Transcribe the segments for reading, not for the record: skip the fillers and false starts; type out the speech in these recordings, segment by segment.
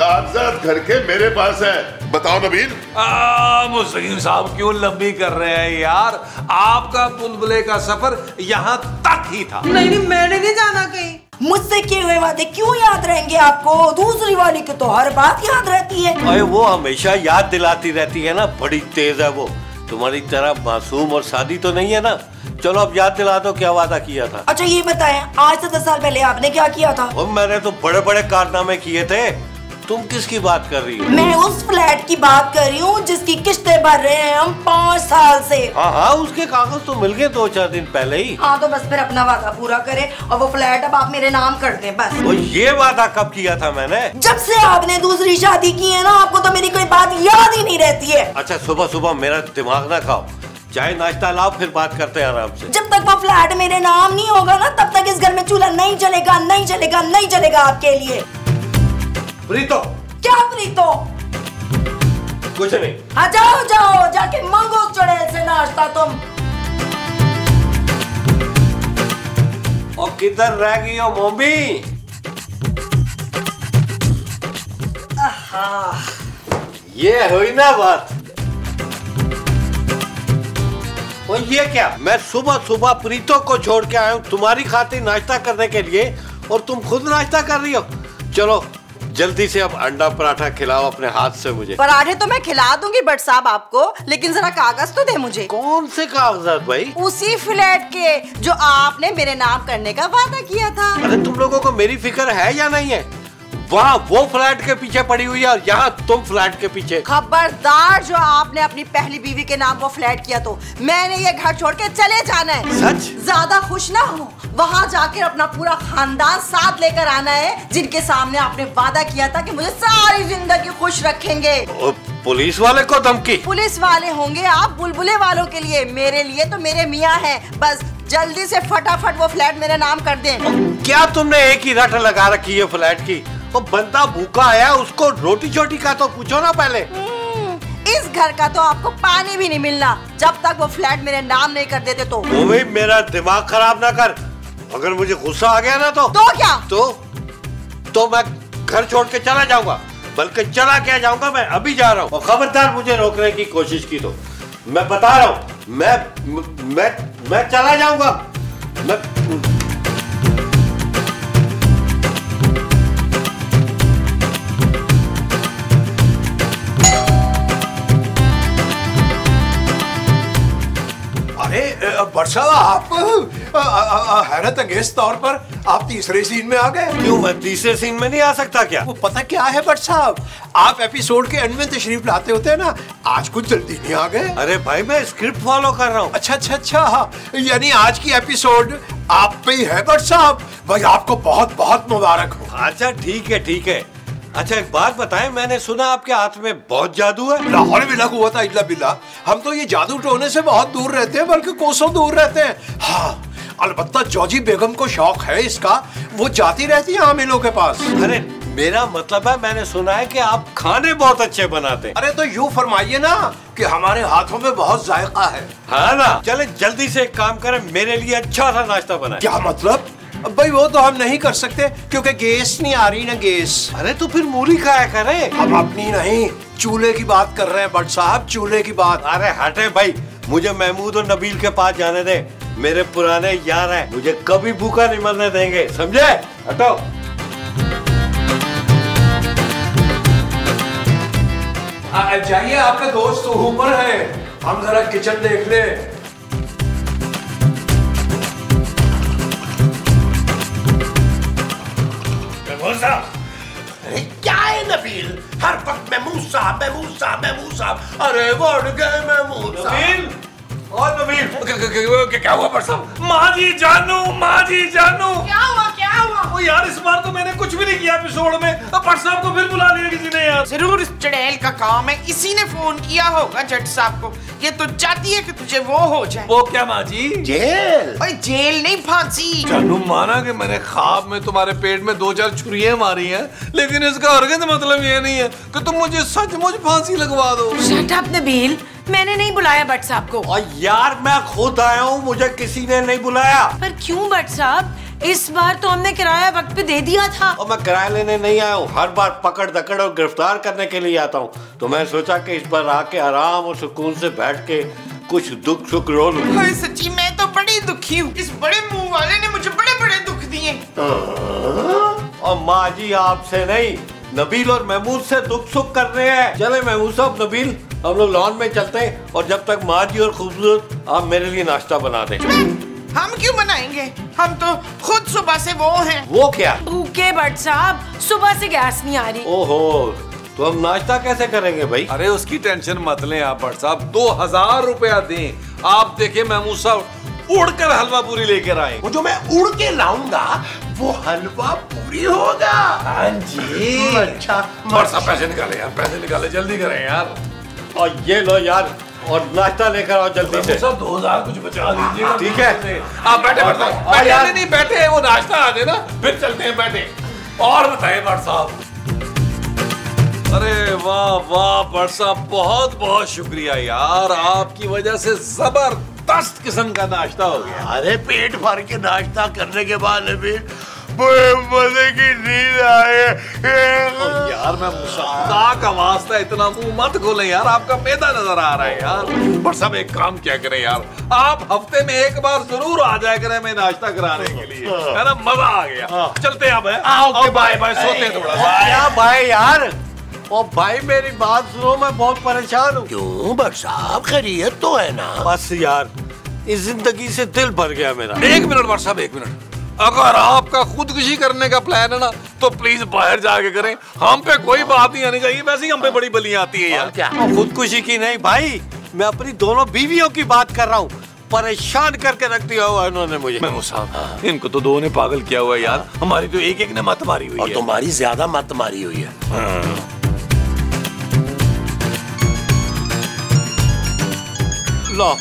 कागजात घर के मेरे पास है। बताओ नबील। मुस्लिम साहब क्यों लंबी कर रहे हैं यार, आपका बुलबुले का सफर यहाँ तक ही था। नहीं मैंने नहीं जाना कहीं। मुझसे किए हुए वादे क्यों याद रहेंगे आपको? दूसरी वाली की तो हर बात याद रहती है। अरे वो हमेशा याद दिलाती रहती है ना, बड़ी तेज है वो। तुम्हारी तरह मासूम और शादी तो नहीं है ना। चलो अब याद दिला दो, क्या वादा किया था? अच्छा ये बताएं, आज से 10 साल पहले आपने क्या किया था? और मैंने तो बड़े बड़े कारनामे किए थे। तुम किसकी बात कर रही हो? मैं उस फ्लैट की बात कर रही हूँ जिसकी किस्तें भर रहे हैं हम 5 साल से। हाँ, उसके कागज तो मिल गए 2-4 दिन पहले ही। हाँ तो बस फिर अपना वादा पूरा करें और वो फ्लैट अब आप मेरे नाम कर दें बस। वो ये वादा कब किया था मैंने? जब से आपने दूसरी शादी की है ना, आपको तो मेरी कोई बात याद ही नहीं रहती है। अच्छा सुबह सुबह मेरा दिमाग ना खाओ, चाय नाश्ता लाओ, फिर बात करते हैं आराम से। जब तक वो फ्लैट मेरे नाम नहीं होगा ना, तब तक इस घर में चूल्हा नहीं चलेगा, नहीं चलेगा, नहीं चलेगा आपके लिए। प्रीतो। क्या प्रीतो? कुछ नहीं। हाँ जाओ जाओ, जाके मांगो चुड़ैल से नाश्ता तुम। और किधर रह गई हो मम्मी? ये हुई ना बात। और ये क्या, मैं सुबह सुबह प्रीतो को छोड़ के आया हूँ तुम्हारी खातिर नाश्ता करने के लिए, और तुम खुद नाश्ता कर रही हो। चलो जल्दी से अब अंडा पराठा खिलाओ अपने हाथ से मुझे। पराठे तो मैं खिला दूंगी बट साहब आपको, लेकिन जरा कागज तो दे मुझे। कौन से कागजात भाई? उसी फ्लैट के जो आपने मेरे नाम करने का वादा किया था। अरे तुम लोगों को मेरी फिक्र है या नहीं है? वहाँ वो फ्लैट के पीछे पड़ी हुई है और यहाँ तुम फ्लैट के पीछे। खबरदार, जो आपने अपनी पहली बीवी के नाम वो फ्लैट किया तो मैंने ये घर छोड़ के चले जाना है। सच? ज्यादा खुश ना हो, वहाँ जाकर अपना पूरा खानदान साथ लेकर आना है, जिनके सामने आपने वादा किया था कि मुझे सारी जिंदगी खुश रखेंगे। पुलिस वाले को धमकी? पुलिस वाले होंगे आप बुलबुले वालों के लिए, मेरे लिए तो मेरे मियाँ हैं। बस जल्दी से फटाफट वो फ्लैट मेरे नाम कर दें। क्या तुमने एक ही रट लगा रखी है फ्लैट की? वो बंदा भूखा आया, उसको रोटी चोटी का तो पूछो ना पहले। इस घर का तो आपको पानी भी नहीं मिलना जब तक वो फ्लैट मेरे नाम नहीं कर देते। तो वो भी मेरा दिमाग खराब ना कर, अगर मुझे गुस्सा आ गया ना तो क्या? तो मैं घर छोड़ के चला जाऊंगा, बल्कि चला क्या जाऊंगा, मैं अभी जा रहा हूँ। और खबरदार मुझे रोकने की कोशिश की तो मैं बता रहा हूँ, मैं चला जाऊंगा। बट साहब आप हैरत अंगेज तौर पर आप तीसरे सीन में आ गए। क्यों, मैं तीसरे सीन में नहीं आ सकता क्या? वो पता क्या है बट साहब, आप एपिसोड के एंड में तशरीफ लाते होते हैं ना, आज कुछ जल्दी नहीं आ गए। अरे भाई मैं स्क्रिप्ट फॉलो कर रहा हूँ। अच्छा हाँ, यानी आज की एपिसोड आप पे ही है बट साहब। भाई आपको बहुत बहुत मुबारक हो। अच्छा ठीक है। अच्छा एक बात बताएं, मैंने सुना आपके हाथ में बहुत जादू है। लाहौर भी लग हुआ था इल्ला बिल्ला, हम तो ये जादू टोने से बहुत दूर रहते हैं, बल्कि कोसों दूर रहते हैं। हाँ अलबत्ता जॉजी बेगम को शौक है इसका, वो जाती रहती है आमिलों के पास। अरे मेरा मतलब है, मैंने सुना है कि आप खाने बहुत अच्छे बनाते हैं। अरे तो यूँ फरमाइए ना कि हमारे हाथों में बहुत जायका है। हाँ ना, चले जल्दी से एक काम करें, मेरे लिए अच्छा सा नाश्ता बनाए। क्या मतलब? भाई वो तो हम नहीं कर सकते क्योंकि गैस नहीं आ रही ना गैस। अरे तो फिर मूली खाया करें। हम अपनी नहीं, चूल्हे की बात कर रहे हैं बट साहब, चूल्हे की बात। अरे हटे भाई, मुझे महमूद और नबील के पास जाने दे, मेरे पुराने यार हैं, मुझे कभी भूखा नहीं मरने देंगे, समझे? हटो। जाइए, आपका दोस्त ऊपर है, हम जरा किचन देख ले। क्या है नबील, हर वक्त महमूद साहब। अरे बढ़ गए महमूद साहब। और नबील क्या हुआ पर साहब? माँ जी जानू। क्या हुआ? वो यार इस बार तो मैंने कुछ भी नहीं किया एपिसोड में, पर साहब को फिर बुला लिया किसी ने यार। जरूर इस चुड़ैल का काम है, इसी ने फोन किया होगा जट साहब को। ये तो चाहती है कि तुझे वो हो जाए। वो क्या माँ जी? जेल? भाई जेल नहीं, फांसी। जानू माना कि मैंने ख्वाब में तुम्हारे पेट में 2-4 छुरियां मारी हैं, लेकिन इसका हरगिज़ मतलब ये नहीं है कि तुम मुझे सचमुच फांसी लगवा दो। शट अप नबील, मैंने नहीं बुलाया भट्ट साहब को। और यार मैं खुद आया हूँ, मुझे किसी ने नहीं बुलाया। पर क्यों भट्ट साहब? इस बार तो हमने किराया वक्त पे दे दिया था। और मैं किराया लेने नहीं आया हूँ, हर बार पकड़ दकड़ और गिरफ्तार करने के लिए आता हूँ। तो मैं सोचा कि इस बार आके आराम और सुकून से बैठ के कुछ दुख सुख रो लूं। हाय सच्ची मैं तो बड़ी दुखी हूँ। इस बड़े मुंह वाले ने मुझे बड़े बड़े दुख दिए। और माँ जी आपसे नहीं, नबील और महमूद से दुख सुख कर रहे हैं। चले महमूद साहब, नबील, हम लोग लॉन में चलते हैं और जब तक माँ जी और खूबसूरत आप मेरे लिए नाश्ता बना दें। हम क्यों बनाएंगे? हम तो खुद सुबह से वो हैं। वो क्या? भूखे भट्ट साहब, सुबह से गैस नहीं आ रही। ओहो, तो हम नाश्ता कैसे करेंगे भाई? अरे उसकी टेंशन मत लें आप भट्ट साहब, 2000 रुपया दें। आप देखिए महमूद साहब उड़कर हलवा पूरी लेकर आए। वो जो मैं उड़ के लाऊंगा वो हलवा पूरी होगा। हाँ जी। अच्छा भट्ट साहब पैसे निकाले यार, पैसे निकाले, जल्दी करें यार। और ये लो यार, और नाश्ता लेकर आओ जल्दी से। सब 2000 कुछ बचा दीजिएगा। ठीक है, आप बैठे भट्ट साहब, बैठे नहीं बैठे, वो नाश्ता आ जाए ना फिर चलते हैं, बैठे। और बताइए भट्ट साहब। अरे वाह वाह भट्ट साहब, बहुत बहुत शुक्रिया यार, आपकी वजह से जबरदस्त किस्म का नाश्ता हो गया। अरे पेट भर के नाश्ता करने के बाद भी मजे की नींद आए। यार मैं मुसाफिर का वास्ता इतना मुंह मत खोलें यार, आपका मैदा नजर आ रहा है यार। पर सब एक काम क्या करें यार, आप हफ्ते में एक बार जरूर आ जाया करें मैं नाश्ता कराने के लिए, है ना? मजा आ गया। चलते हैं अब, आओ बाय बाय, सोते हैं थोड़ा सा। क्या भाई यार? ओ भाई मेरी बात सुनो, मैं बहुत परेशान हूँ। क्यों भट्ट साहब, खैरियत तो है ना? बस यार, इस जिंदगी से दिल भर गया मेरा। एक मिनट भट्ट साहब, एक मिनट। अगर आपका खुदकुशी करने का प्लान है ना तो प्लीज बाहर जाके करें, हम पे कोई बात नहीं आनी चाहिए। वैसे ही हम पे बड़ी बलियां आती है यार। क्या खुदकुशी की नहीं भाई, मैं अपनी दोनों बीवियों की बात कर रहा हूँ। परेशान करके रख दिया हुआ इन्होंने मुझे। महमूद साहब, इनको तो दो ने पागल किया हुआ है यार, हमारी तो एक एक ने मत मारी हुई है। और तुम्हारी ज्यादा मत मारी हुई है। लो,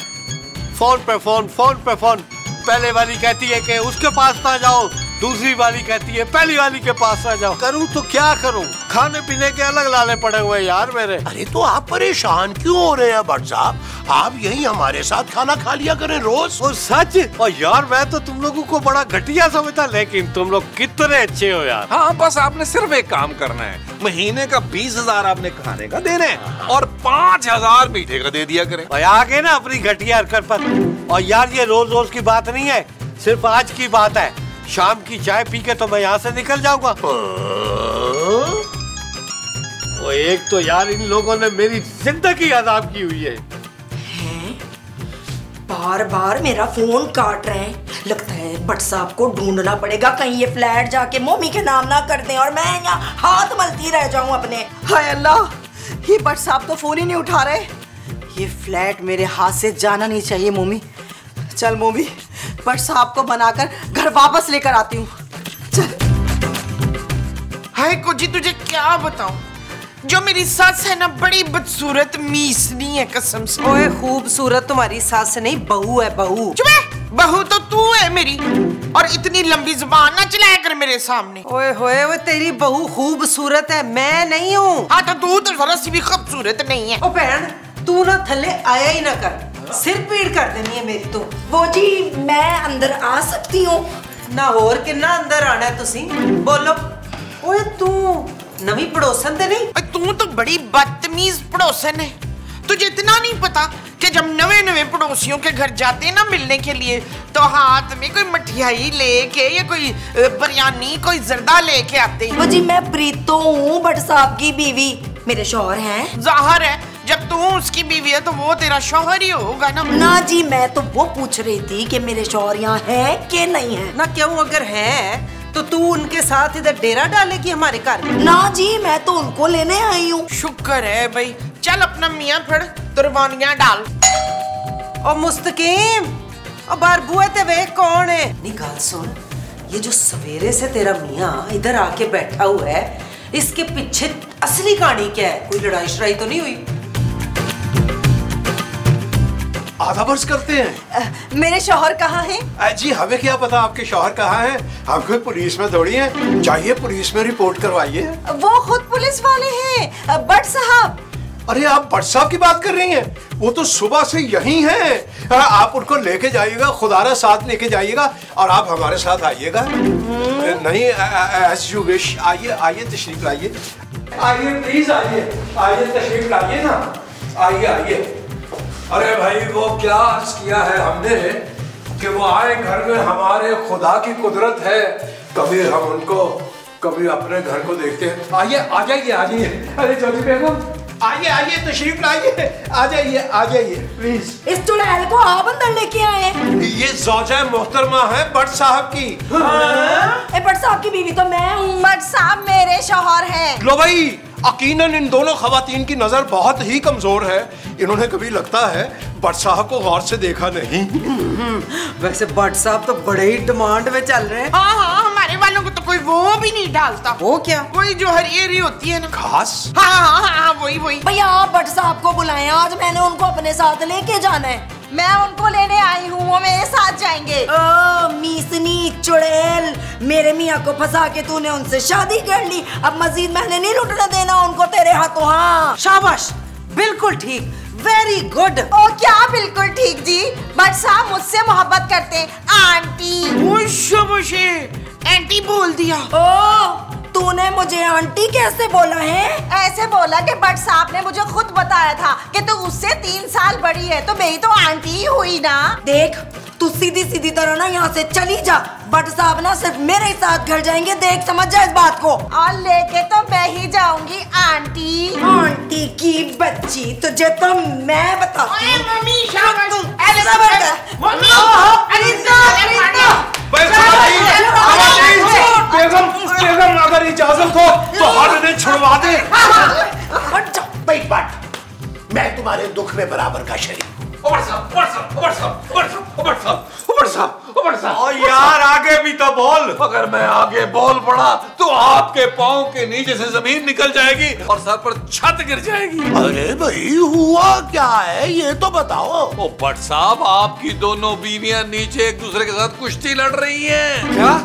फोन पे फोन, फोन पे फोन। पहले वाली कहती है कि उसके पास ना जाओ, दूसरी वाली कहती है पहली वाली के पास ना जाओ। करूं तो क्या करूं? खाने पीने के अलग लाले पड़े हुए यार मेरे। अरे तो आप परेशान क्यों हो रहे हैं भट्ट साहब? आप यही हमारे साथ खाना खा लिया करें रोज। वो सच? और यार मैं तो तुम लोगों को बड़ा घटिया समझता, लेकिन तुम लोग कितने अच्छे हो यार। हाँ, बस आपने सिर्फ एक काम करना है, महीने का 20,000 आपने खाने का देना है और 5,000 मीठे का दे दिया करें। और आगे ना अपनी घटिया हरकत पर। और यार ये रोज रोज की बात नहीं है, सिर्फ आज की बात है। शाम की चाय पी के तो मैं यहाँ से निकल जाऊंगा। वो एक तो यार इन लोगों ने मेरी जिंदगी आजाद की हुई है। बार बार मेरा फोन काट रहे हैं। लगता है भट्ट साहब को ढूंढना पड़ेगा, कहीं ये फ्लैट जाके मम्मी के नाम ना कर दें और मैं यहाँ हाथ मलती रह जाऊं अपने। हाय अल्लाह, ये भट्ट साहब तो फोन ही नहीं उठा रहे। ये फ्लैट मेरे हाथ से जाना नहीं चाहिए। मोमी चल, मोमी भट्ट साहब को बनाकर घर वापस लेकर आती हूँ। चल। हाय कोजी, तुझे क्या बताऊं, जो मेरी सास है ना बड़ी बदसूरत मीसनी है कसम से। ओए खूबसूरत तुम्हारी सास नहीं, बहू है बहू। चुप है, बहू तो तू है मेरी, और इतनी लंबी जुबान ना चलाया कर मेरे सामने। ओए होए, वो तेरी बहू खूबसूरत है, मैं नहीं हूँ। हाँ तो तू तो जरा सी भी खूबसूरत नहीं है। ओ बहन, तू ना थल्ले आया ही ना कर, सिर पीड़ कर देनी है मेरी तो। वो जी मैं अंदर आ सकती हूँ ना? और कितना अंदर आना है तुसी? बोलो। ओए तू नवी पड़ोसन ते नहीं? तू तो बड़ी बदतमीज पड़ोसन है। तुझे इतना नहीं पता कि जब नवे नवे पड़ोसियों के घर जाते हैं ना मिलने के लिए, तो हाथ में कोई मठियाई लेके या कोई बिरयानी, कोई जर्दा लेके आते हैं। वो जी मैं प्रीतो हूँ, भट्ट साहब की बीवी, मेरे शौहर हैं। जाहिर है जब तू उसकी बीवी है तो वो तेरा शौहर ही होगा ना। ना जी, मैं तो वो पूछ रही थी कि मेरे शौहर यहाँ है कि नहीं है। ना क्यों, अगर है तो तू उनके साथ इधर डेरा डालेगी हमारे घर में? ना जी, मैं तो उनको लेने आई हूँ। शुक्र है भाई, चल अपना मियाँ फड़, कुर्बानियाँ डाल। ओ मुस्तकीम, ओ बार बुआ ते वे कौन है? निकाल सुन, ये जो सवेरे से तेरा मियाँ इधर आके बैठा हुआ है, इसके पीछे असली कहानी क्या है? कोई लड़ाई शराई तो नहीं हुई? आधा वर्ष करते हैं। मेरे शौहर कहाँ हैं? जी हमें क्या पता आपके शौहर कहाँ हैं, हम खुद पुलिस में दौड़ी हैं। चाहिए पुलिस में रिपोर्ट करवाइए। वो खुद पुलिस वाले हैं भट्ट साहब। अरे आप भट्ट साहब की बात कर रही हैं? वो तो सुबह से यहीं हैं। आप उनको लेके जाइएगा, खुदारा साथ लेके जाइएगा और आप हमारे साथ आइएगा। नहीं, एज यू विश। आइए आइए, तशरीफ लाइए। आइए प्लीज, आइए आइए, तशरीफ लाइए ना, आइए आइए। अरे भाई वो क्या अर्ज किया है हमने कि वो आए घर में, हमारे खुदा की कुदरत है। कभी हम उनको, कभी अपने घर को देखते हैं। आइए आ जाइए, आ जाइए। अरे जोजी बेगम आइए आइए, तशरीफ लाइए, आ जाइए प्लीज। इस चुड़ैल को आप अंदर लेके आए। ये ज़ौजा मोहतरमा है भट्ट साहब की। भट्ट साहब की बीवी तो मैं हूँ। भट्ट साहब मेरे शौहर हैं। लो भाई, यकीनन इन दोनों खवातीन की नजर बहुत ही कमजोर है। इन्होंने कभी लगता है भट्ट साहब को गौर से देखा नहीं। वैसे भट्ट साहब तो बड़े ही डिमांड में चल रहे हैं। हाँ हाँ, हमारे वालों को तो कोई वो भी नहीं डालता। वो क्या? वही जो हरी होती है ना, घास। हाँ हाँ हाँ, वही। भैया आप भट्ट साहब को बुलाएं, आज मैंने उनको अपने साथ लेके जाना है। मैं उनको लेने आई हूँ, वो मेरे साथ जाएंगे। मीसनी चुड़ैल, मेरे मियाँ को फंसा के तूने उनसे शादी कर ली, अब मजीद मैंने नहीं लुटने देना उनको तेरे हाथों। हाँ शाबाश, बिल्कुल ठीक, वेरी गुड। ओ क्या बिल्कुल ठीक जी, भट्ट साहब मुझसे मोहब्बत करते हैं आंटी। शाबाश, आंटी बोल दिया। ओ तूने मुझे आंटी कैसे बोला है? ऐसे बोला कि भट्ट साहब ने मुझे खुद बताया था कि तू उससे 3 साल बड़ी है, तो मेरी तो आंटी ही हुई ना। देख तू सीधी सीधी तरह ना यहाँ से चली जा। भट्ट साहब ना सिर्फ मेरे ही साथ घर जाएंगे, देख समझ जा इस बात को। और लेके तो मैं ही जाऊंगी आंटी। आंटी की बच्ची, तुझे तो मैं बताती हूँ। मम्मी शाबाश, बेगम अगर इजाजत हो तो हाथ छुड़वा दे। मैं तुम्हारे दुख में बराबर का शरीक। और यार आगे भी तो बोल। अगर मैं आगे बोल पड़ा तो आपके पाँव के नीचे से जमीन निकल जाएगी और सर पर छत गिर जाएगी। अरे भाई हुआ क्या है ये तो बताओ। ओ भट्ट साहब, आपकी दोनों बीवियां नीचे एक दूसरे के साथ कुश्ती लड़ रही हैं। क्या?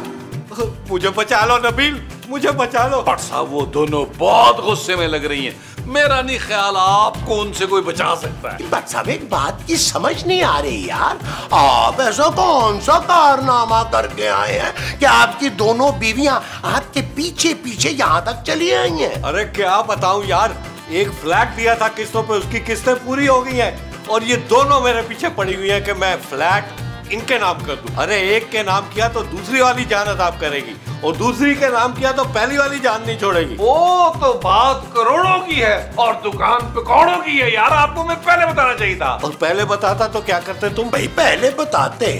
मुझे बचा लो नबील, मुझे बचा लो। भट्ट साहब वो दोनों बहुत गुस्से में लग रही हैं। मेरा नहीं ख्याल आपको उनसे कोई बचा सकता है। भट्ट साहब एक बात की समझ नहीं आ रही यार, आप ऐसा कौन सा कारनामा करके आए हैं कि आपकी दोनों बीवियां आपके पीछे पीछे यहाँ तक चली आई हैं? अरे क्या बताऊं यार, एक फ्लैट दिया था किस्तों पे, उसकी किस्तें पूरी हो गई हैं और ये दोनों मेरे पीछे पड़ी हुई हैं कि मैं फ्लैट इनके नाम कर दूं। अरे एक के नाम किया तो दूसरी वाली जान अदाब करेगी और दूसरी के नाम किया तो पहली वाली जान नहीं छोड़ेगी। वो तो बात करोड़ों की है और दुकान पे करोड़ों की है यार, आपको मैं पहले बताना चाहिए था। और पहले बताता तो क्या करते तुम? भाई पहले बताते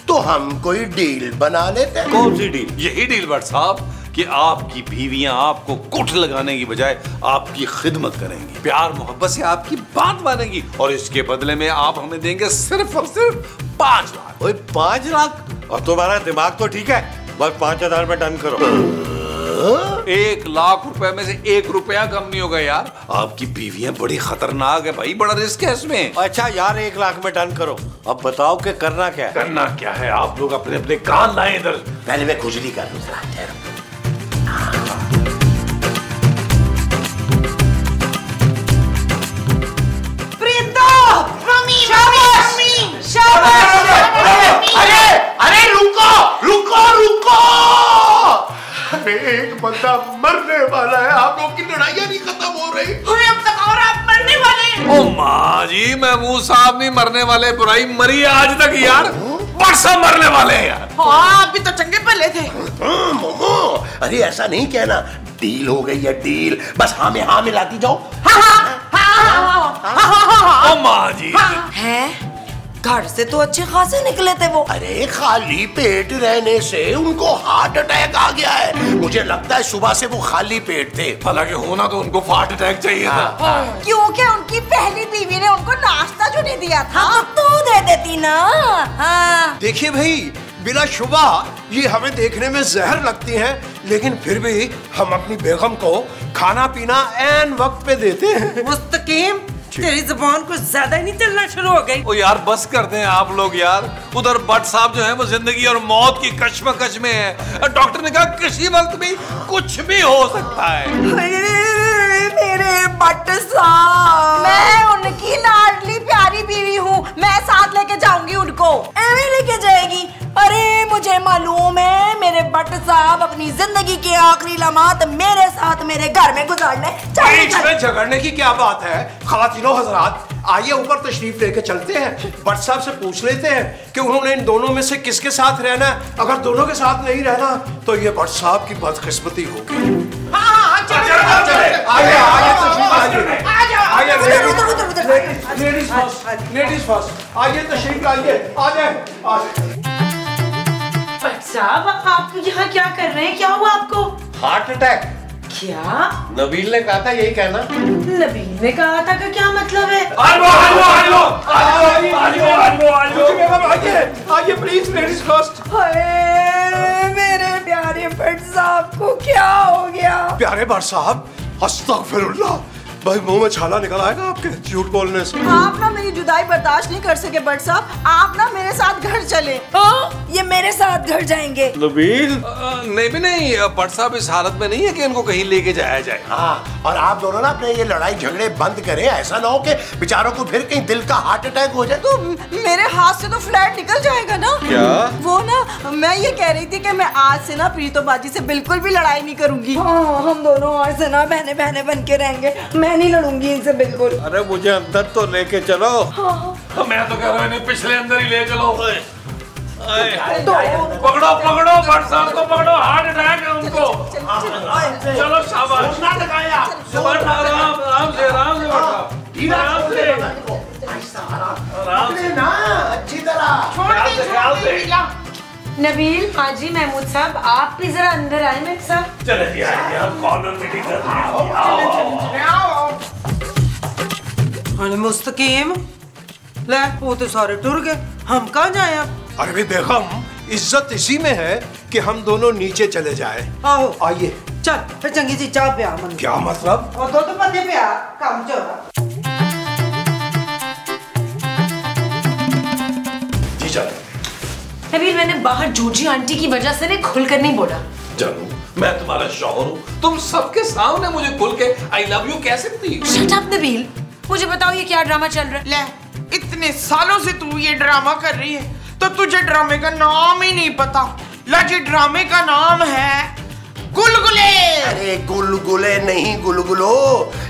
तो हम कोई डील बना लेते। कौन सी डील? यही डील भट्ट साहब कि आपकी बीवियां आपको कुट लगाने की बजाय आपकी खिदमत करेंगी, प्यार मोहब्बत से आपकी बात मानेंगी और इसके बदले में आप हमें देंगे सिर्फ और सिर्फ 5 लाख। ओए 5 लाख? और तुम्हारा दिमाग तो ठीक है, बस 5000 में डन करो। 1 लाख रुपए में से 1 रुपया कम नहीं होगा यार। आपकी बीवियां बड़ी खतरनाक है भाई, बड़ा रिस्क है इसमें। अच्छा यार 1 लाख में डन करो। अब बताओ कि करना क्या है? करना क्या है, आप लोग अपने अपने कान लाए इधर। पहले मैं खुजली कर लूं जरा, ठहरो। अरे रुको एक बंदा मरने वाला है, आप लोग की लड़ाइयाँ नहीं खत्म हो रही। अब तक और आप मरने वाले। ओ माँ जी, महमूद साहब नहीं मरने वाले, बुराई मरी है आज तक यार। भट्ट साहब मरने वाले हैं यार। हाँ अभी तो चंगे पहले थे। मोमो, अरे ऐसा नहीं कहना, डील हो गई है डील, बस हाँ में हाँ मिलाती जाओ। ओ माँ जी हैं? घर से तो अच्छे खासे निकले थे वो। अरे खाली पेट रहने से उनको हार्ट अटैक आ गया है। मुझे लगता है सुबह से वो खाली पेट थे। हालांकि होना तो उनको हार्ट अटैक चाहिए था। क्योंकि उनकी पहली बीवी ने उनको नाश्ता जो नहीं दिया था। हाँ तो तू दे देती ना। हाँ देखिए भाई, बिला शुबा ये हमें देखने में जहर लगती हैं, लेकिन फिर भी हम अपनी बेगम को खाना पीना ऐन वक्त पे देते हैं। मुस्तकीम, तेरी जुबान कुछ ज्यादा ही नहीं चलना शुरू हो गई। ओ यार बस करते हैं आप लोग यार। उधर भट्ट साहब जो है वो जिंदगी और मौत की कश्मकश में है। डॉक्टर ने कहा किसी वक्त भी कुछ भी हो सकता है। मेरे भट्ट साहब। एਵੇਂ लेके जाएगी? अरे मुझे मालूम है मेरे भट्ट साहब अपनी जिंदगी के आखिरी लम्हात मेरे साथ मेरे घर में गुजारने। इसमें झगड़ने की क्या बात है? ख़वातीनो हज़रात, आइए ऊपर तशरीफ लेके चलते हैं। भट्ट साहब से पूछ लेते हैं कि उन्होंने इन दोनों में से किसके साथ रहना है। अगर दोनों के साथ नहीं रहना तो ये भट्ट साहब की बदकिस्मती होगी। लेडीज फर्स्ट, आइए तशरीफ लाइए, आ जाए। भट्ट साहब, आप यहाँ क्या कर रहे हैं? क्या हुआ आपको? Heart attack. क्या? नबील ने कहा था यही कहना। नबील ने कहा था का क्या मतलब है? आइए प्लीज, लेडीज फर्स्ट। मेरे प्यारे भट्ट साहब को क्या हो गया? प्यारे भट्ट साहब, अस्तगफिरुल्लाह, भाई मुंह में छाला निकल आएगा आपके झूठ बोलने से। आप ना मेरी जुदाई बर्दाश्त नहीं कर सके भट्ट साहब, आप ना मेरे साथ घर चले। ये मेरे साथ घर जाएंगे? नबील नहीं, भट्ट साहब इस हालत में नहीं है कि इनको कहीं लेके जाया जाए। हाँ, और आप दोनों ना अपने ये लड़ाई झगड़े बंद करें। ऐसा ना हो कि बेचारों को फिर कहीं दिल का हार्ट अटैक हो जाए। तो मेरे हाथ से तो फ्लैट निकल जाएगा ना। क्या? वो ना, मैं ये कह रही थी कि मैं आज से ना प्रीतो बाजी से बिल्कुल भी लड़ाई नहीं करूंगी। हाँ, हम दोनों आज से ना बहने बहने बन के रहेंगे। मैं नहीं लड़ूंगी इनसे बिल्कुल। अरे मुझे अंदर तो लेके चलो। मैं तो कह रहा हूँ पिछले अंदर ही ले चलो। पकड़ो पकड़ो भट्ट साहब को, पकड़ो, हार्ट अटैक है उनको। चलो शाबाश, आराम से अच्छी तरह। नबील, हाजी, महमूद साहब, आप भी जरा अंदर आए मेरे साथ। चले हम कॉर्नर मीटिंग कर रहे हैं। मुस्तकीम, ले वो तो सारे टुर गए, हम कहाँ जाए अब? अरे बेगम, इज्जत इसी में है कि हम दोनों नीचे चले जाए। आओ आइए। चल फिर चंगी जी चाय पिया मन। क्या मतलब? और दो तो पत्ते पिया, काम चोरा। जी चलो। नबील, मैंने बाहर जूजी आंटी की वजह से खुलकर नहीं बोला। जानू, मैं तुम्हारा शौहर हूँ, तुम सबके सामने मुझे खुल के आई लव यू कह सकती हो? शट अप नबील, मुझे बताओ ये क्या ड्रामा चल रहा है? ले, इतने सालों से तू ये ड्रामा कर रही है तो तुझे ड्रामे का नाम ही नहीं पता। लजी ड्रामे का नाम है गुलगुले। अरे गुलगुले नहीं गुलगुलो,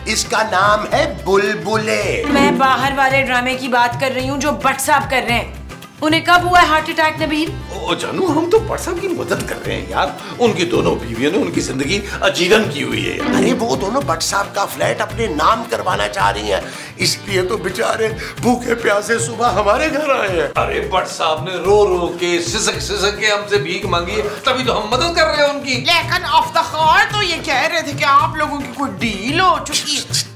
इसका नाम है बुलबुले। मैं बाहर वाले ड्रामे की बात कर रही हूँ जो भट्ट साहब कर रहे हैं। उन्हें कब हुआ है हार्ट अटैक नबील? ओ जानू, हम तो भट्ट साहब की मदद कर रहे हैं यार। उनकी दोनों बीवियों ने उनकी जिंदगी अजीरन की हुई है। अरे वो दोनों भट्ट साहब का फ्लैट अपने नाम करवाना चाह रही हैं, इसलिए तो बेचारे भूखे प्यासे सुबह हमारे घर आए हैं। अरे भट्ट साहब ने रो रो के सिसक के हमसे भीख मांगी है, तभी तो हम मदद कर रहे हैं उनकी। लेकिन ऑफ द खैर तो ये कह रहे थे कि आप लोगों की कोई डील हो चुकी है।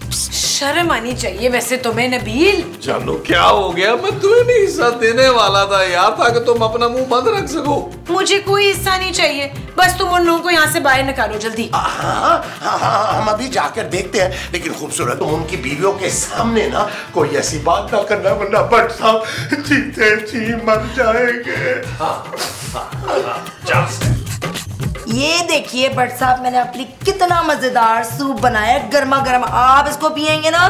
शर्म आनी चाहिए वैसे तुम्हें नबील। जानू क्या हो गया? मैं तुम्हें भी हिस्सा देने वाला था यार, ताकि तुम अपना मुंह बंद रख सको। मुझे कोई हिस्सा नहीं चाहिए, बस तुम उन लोगों को यहाँ से बाहर निकालो जल्दी। हाँ, हम अभी जाकर देखते हैं, लेकिन खूबसूरत तुम उनकी बीवियों के सामने ना कोई ऐसी बात ना करना, वरना भट्ट साहब जीते जी मर जाएंगे। ये देखिए भट्ट साहब, मैंने अपनी कितना मजेदार सूप बनाया, गर्मा गर्म। आप इसको पियेंगे ना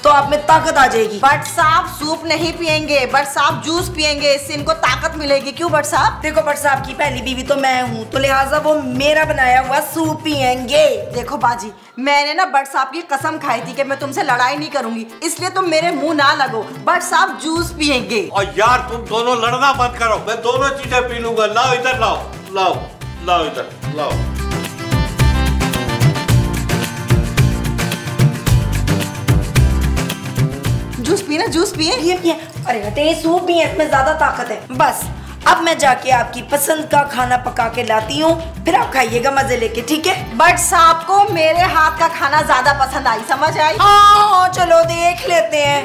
तो आप में ताकत आ जाएगी। भट्ट साहब सूप नहीं पियेंगे, भट्ट साहब जूस पियेंगे, इससे इनको ताकत मिलेगी। क्यों भट्ट साहब? देखो भट्ट साहब की पहली बीवी तो मैं हूँ, तो लिहाजा वो मेरा बनाया हुआ सूप पियेंगे। देखो बाजी, मैंने ना भट्ट साहब की कसम खाई थी कि मैं तुमसे लड़ाई नहीं करूंगी, इसलिए तुम मेरे मुंह ना लगो। भट्ट साहब जूस पियेंगे। और यार तुम दोनों लड़ना बंद करो, मैं दोनों चीजें पी लूंगा। लाओ इधर, लाओ इधर, लाओ। जूस पीना, जूस पिए। ये अरे हटे, सूप भी है, इसमें ज्यादा ताकत है। बस अब मैं जाके आपकी पसंद का खाना पका के लाती हूँ, फिर आप खाइएगा मजे लेके, ठीक है? भट्ट साहब को मेरे हाथ का खाना ज्यादा पसंद आई, समझ आई? हाँ, चलो देख लेते हैं।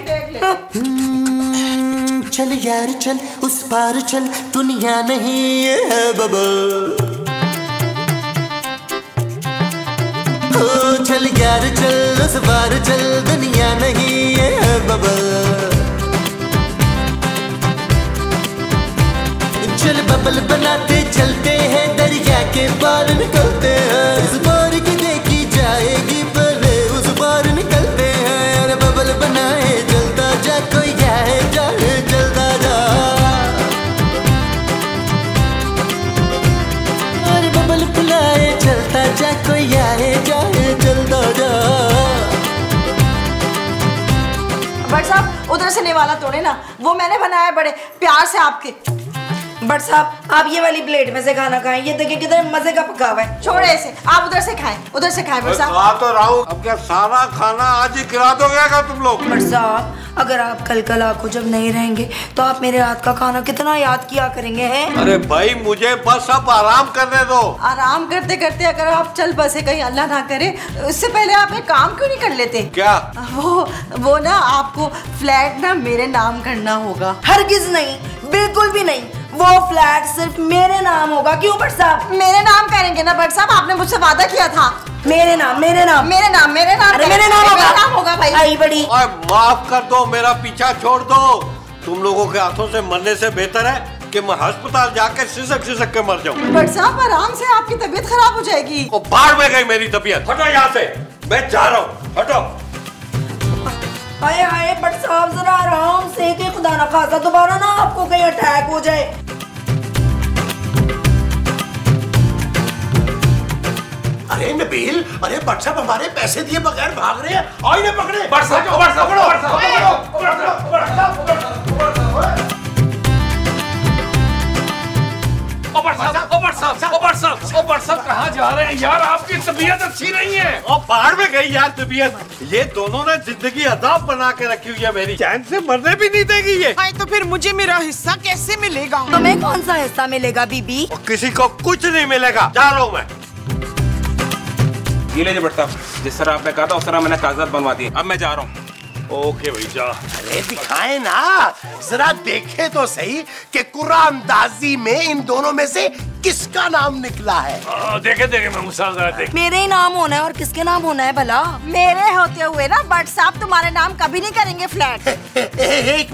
चल यार चल, उस पार चल, दुनिया नहीं है बबल। चल यार चल, उस पार चल, दुनिया नहीं है बबल। चल बबल बनाते चलते हैं, दरिया के पार निकलते हैं। इस बार की देखी जाएगी, पहले उस पार निकलते हैं। अरे बबल बनाए चलता जा, कोई जाए जाए चलता जा। उधर से निवाला तोड़े ना, वो मैंने बनाया बड़े प्यार से आपके। बट साहब आप ये वाली प्लेट में से खाना खाएं, ये देखिए कितने मजे का पका हुआ है। छोड़े इसे, आप उधर से खाएं, उधर से खाएं बट साहब। खा तो रहा हूँ, अब क्या सारा खाना आज ही खिला दोगे क्या तुम लोग? बट साहब अगर आप कल आको जब नहीं रहेंगे तो आप मेरे हाथ का खाना कितना याद किया करेंगे हैं? अरे भाई मुझे बस अब आराम करने दो। आराम करते करते अगर आप चल बसे कहीं अल्लाह ना करे, उससे पहले आप एक काम क्यों नहीं कर लेते? क्या? वो ना आपको फ्लैट ना मेरे नाम करना होगा। हरगिज नहीं, बिल्कुल भी नहीं, वो फ्लैट सिर्फ मेरे नाम होगा। क्यों बट साहब? मेरे नाम करेंगे ना बट साहब, आपने मुझसे वादा किया था। मेरे नाम मेरे नाम अरे मेरे नाम होगा भाई। आई बड़ी माफ कर दो, मेरा पीछा छोड़ दो। तुम लोगों के हाथों से मरने से बेहतर है कि मैं अस्पताल जाके सिसक के मर जाऊं। बट साहब आराम से, आपकी तबीयत खराब हो जाएगी। वो बाढ़ में गई मेरी तबीयत। हटो यहाँ से, मैं जा रहा हूँ, हटो। हाय हाय बट साहब जरा आराम से, कि खुदा ना खासा दोबारा ना आपको कहीं अटैक हो जाए। अरे नबील, अरे बट साहब हमारे पैसे दिए बगैर भाग रहे हैं। आओ इन्हें पकड़े। बट साहब कहाँ जा रहे हैं यार? आपकी तबीयत अच्छी नहीं है। और बाहर में गई यार तबीयत। ये दोनों ने जिंदगी अदाब बना के रखी हुई है मेरी, चैन से मरने भी नहीं देगी ये। तो फिर मुझे मेरा हिस्सा कैसे मिलेगा? तुम्हें कौन सा हिस्सा मिलेगा बीबी? और किसी को कुछ नहीं मिलेगा। जा रहा हूँ मैं। ये लीजिए बट साहब, जिस तरह आपने कहा था उस तरह मैंने कागजात बनवा दिए। अब मैं जा रहा हूँ। ओके भाई जा। अरे दिखाए ना, जरा देखे तो सही कि कुरानदाजी में इन दोनों में से किसका नाम निकला है। देखे मैं मुसाफिर देख। मेरे ही नाम होना है और किसके नाम होना है भला? मेरे होते हुए ना बट साहब तुम्हारे नाम कभी नहीं करेंगे फ्लैट। एक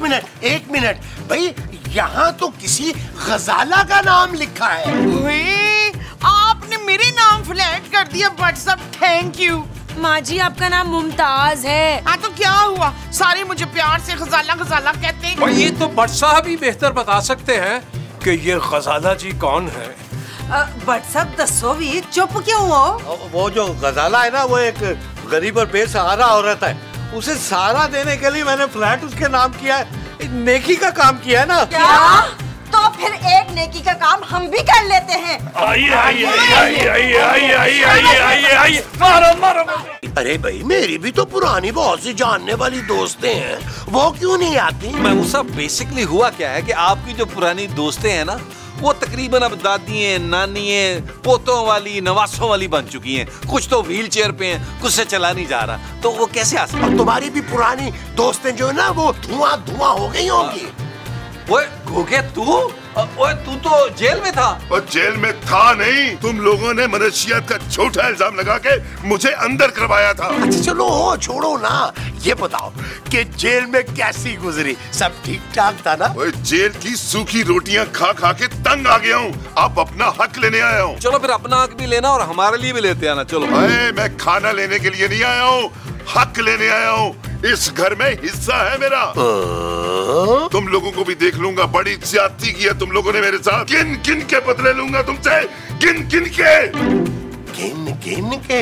मिनट भाई, यहाँ तो किसी गजाला का नाम लिखा है। आपने मेरे नाम फ्लैट कर दिया बट साहब, थैंक यू। माँ जी आपका नाम मुमताज है। हाँ तो क्या हुआ, सारे मुझे प्यार से गजाला गजाला कहते हैं। और ये तो बट साहब ही बेहतर बता सकते हैं कि ये गजाला जी कौन है। बट साहब दसो भी, चुप क्यों हो? वो जो गजाला है ना, वो एक गरीब और बेसहारा औरत है। उसे सहारा देने के लिए मैंने फ्लैट उसके नाम किया है। नेकी का काम किया है ना। क्या? तो फिर एक नेकी का काम हम भी कर लेते हैं। आइए मारो। अरे भाई मेरी भी तो पुरानी बहुत सी जानने वाली दोस्तें हैं, वो क्यों नहीं आती? महमूसा बेसिकली हुआ क्या है कि आपकी जो पुरानी दोस्तें हैं ना, वो तकरीबन अब दादी हैं, नानी हैं, पोतों वाली, नवासों वाली बन चुकी हैं। कुछ तो व्हील चेयर पे हैं, कुछ से चला नहीं जा रहा, तो वो कैसे आ सकता? और तुम्हारी भी पुरानी दोस्तें जो है ना, वो धुआं हो गई होंगी। ओए गोगे तू? ओए तू तो जेल में था। और जेल में था नहीं, तुम लोगों ने मनशियात का झूठा इल्जाम लगा के मुझे अंदर करवाया था। अच्छा चलो छोड़ो ना, ये बताओ कि जेल में कैसी गुजरी? सब ठीक ठाक था ना? ओए जेल की सूखी रोटियां खा खा के तंग आ गया हूँ, अब अपना हक लेने आया हूँ। चलो फिर अपना हक भी लेना और हमारे लिए भी लेते आना। चलो। मैं खाना लेने के लिए नहीं आया हूँ, हक लेने आया हूँ। इस घर में हिस्सा है मेरा। तुम लोगों को भी देख लूंगा। बड़ी ज्यादती की है तुम लोगों ने मेरे साथ। गिन गिन के बदले लूंगा तुमसे, गिन गिन के। गिन के?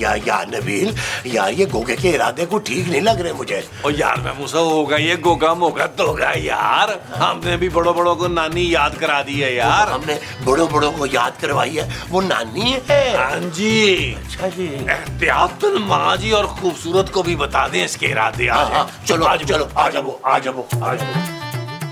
या नबील यार, ये गोगे के इरादे को ठीक नहीं लग रहे मुझे। और यार महमूसा होगा ये गोगा मोगा दोगा यार। हमने भी बड़ों को नानी याद करा दी है यार। हमने बड़ों को याद करवाई है, वो नानी है। हाँ जी। अच्छा जी। एहतियातन माँ जी और खूबसूरत को भी बता दें इसके इरादे। चलो आ जाओ।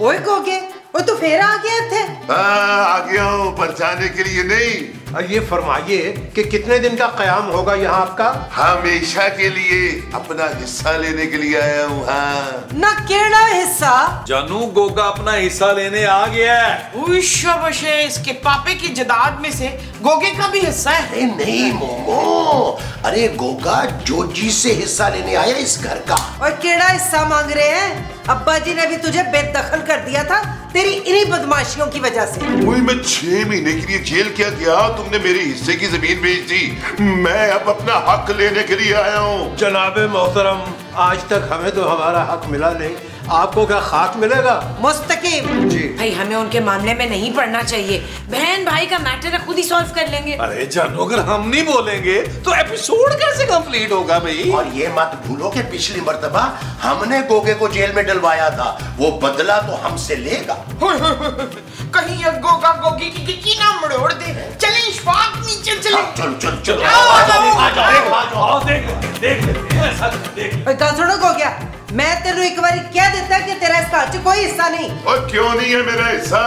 ओए गोगे, वो तो फिर आ गए थे। आ गया हूँ, पर जाने के लिए नहीं। ये फरमाइए कि कितने दिन का क़याम होगा यहाँ आपका? हमेशा के लिए अपना हिस्सा लेने के लिए आया हूँ। हाँ ना केड़ा हिस्सा? जानू गोगा अपना हिस्सा लेने आ गया है। शाबाश, इसके पापे की जायदाद में से गोगे का भी हिस्सा है। अरे नहीं मोमो, अरे गोगा जोजी से हिस्सा लेने आया इस घर का। और केड़ा हिस्सा मांग रहे हैं? अब्बा जी ने भी तुझे बेदखल कर दिया था तेरी इन्हीं बदमाशियों की वजह से। मैं 6 महीने के लिए जेल क्या गया, तुमने मेरे हिस्से की जमीन बेच दी। मैं अब अपना हक लेने के लिए आया हूँ। जनाबे मोहतरम, आज तक हमें तो हमारा हक मिला नहीं, आपको क्या खाक मिलेगा? मुस्तकीम जी भाई, हमें उनके मामले में नहीं पड़ना चाहिए। बहन भाई का मैटर खुद ही सॉल्व कर लेंगे। अरे जानू, अगर हम नहीं बोलेंगे तो एपिसोड कैसे कंप्लीट होगा भाई? और ये मत भूलो कि पिछली मर्तबा हमने गोगे को जेल में डलवाया था, वो बदला तो हमसे लेगा। कहीं ये गोगा गोगी की गिट्टी ना मरोड़ दे। चले इशफाक, नीचे चले। चलो चलो चलो सुनो हो गया, मैं तेरे एक बार क्या देता कि तेरा इस काज कोई हिस्सा नहीं। और क्यों नहीं है मेरा हिस्सा?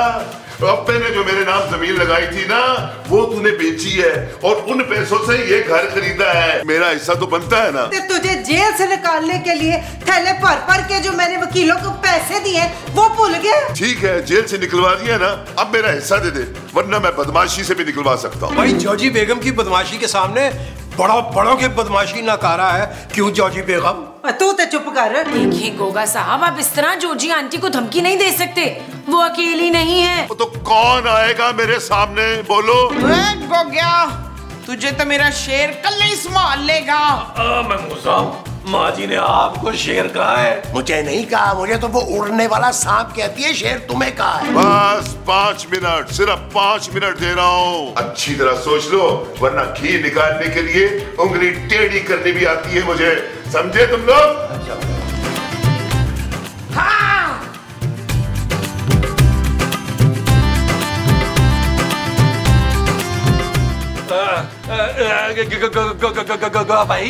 अब्बे ने जो मेरे नाम जमीन लगाई थी ना, वो तूने बेची है और उन पैसों से ये घर खरीदा है। मेरा हिस्सा तो बनता है ना। तुझे जेल से निकालने के लिए थैले भर के जो मैंने वकीलों को पैसे दिए वो भूल गया। ठीक है, जेल से निकलवा दिया ना, अब मेरा हिस्सा दे दे, वरना मैं बदमाशी से भी निकलवा सकता हूँ। भाई जॉजी बेगम की बदमाशी के सामने बड़ों की बदमाशी नकारा है, क्यों जॉजी बेगम? तू तो चुप कर। देखिए गोगा साहब, आप इस तरह जॉर्जी आंटी को धमकी नहीं दे सकते, वो अकेली नहीं है। तो कौन आएगा मेरे सामने, बोलो? गोग्या, तुझे तो मेरा शेर कल ही संभाल लेगा। माँ जी ने आपको शेर कहा है? मुझे नहीं कहा, मुझे तो वो उड़ने वाला सांप कहती है, शेर तुम्हें कहा है। बस 5 मिनट, सिर्फ 5 मिनट दे रहा हूँ, अच्छी तरह सोच लो, वरना घी निकालने के लिए उंगली टेढ़ी करनी भी आती है मुझे, समझे तुम लोग? हाँ।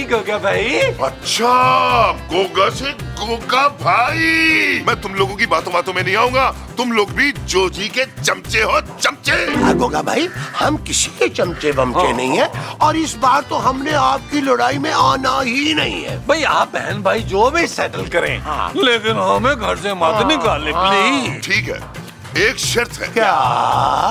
गोगा भाई। अच्छा, गोगा से गोगा भाई। मैं तुम लोगों की बातों बातों में नहीं आऊंगा, तुम लोग भी जोजी के चमचे हो, चमचे। गोगा भाई, हम किसी के चमचे बमचे नहीं है, और इस बार तो हमने आपकी लड़ाई में आना ही नहीं है। भाई आप बहन भाई जो भी सेटल करें, लेकिन हमें घर से मत निकाले प्लीज। ठीक है, एक शर्त है। क्या?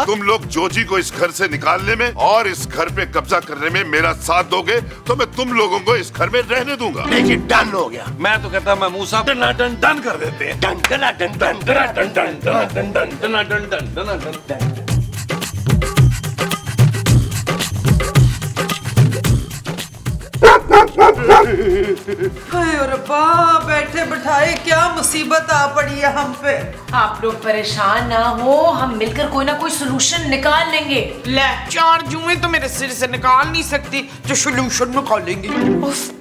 तुम लोग जोजी को इस घर से निकालने में और इस घर पे कब्जा करने में मेरा साथ दोगे तो मैं तुम लोगों को इस घर में रहने दूंगा। देखिए, डन हो गया। मैं तो कहता मैं मूसा डन कर देते हैं। रब्बा, बैठे बिठाए क्या मुसीबत आ पड़ी है हम पे। आप लोग परेशान ना हो, हम मिलकर कोई ना कोई सोल्यूशन निकाल लेंगे। ले, 4 जुएं तो मेरे सिर से निकाल नहीं सकती जो सोल्यूशन निकालेंगे।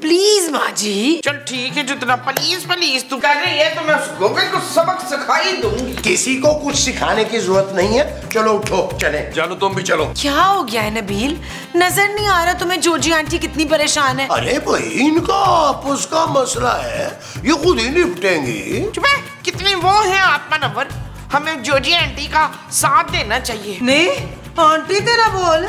प्लीज माँ जी। चल ठीक है, जितना प्लीज तू कर रही है तो मैं उस गोगे को सबक सिखाई दूंगी। किसी को कुछ सिखाने की जरूरत नहीं है, चलो उठो चले। जानू तुम भी चलो। क्या हो गया है नबील, नजर नहीं आ रहा तुम्हें जॉर्जी आंटी कितनी परेशान है? अरे भाई, इनका आपस का मसला है, ये खुद ही निपटेंगी। चुप है, कितने वो हैं आत्मानवर, हमें जॉर्जी आंटी का साथ देना चाहिए। नहीं, आंटी तेरा बोल।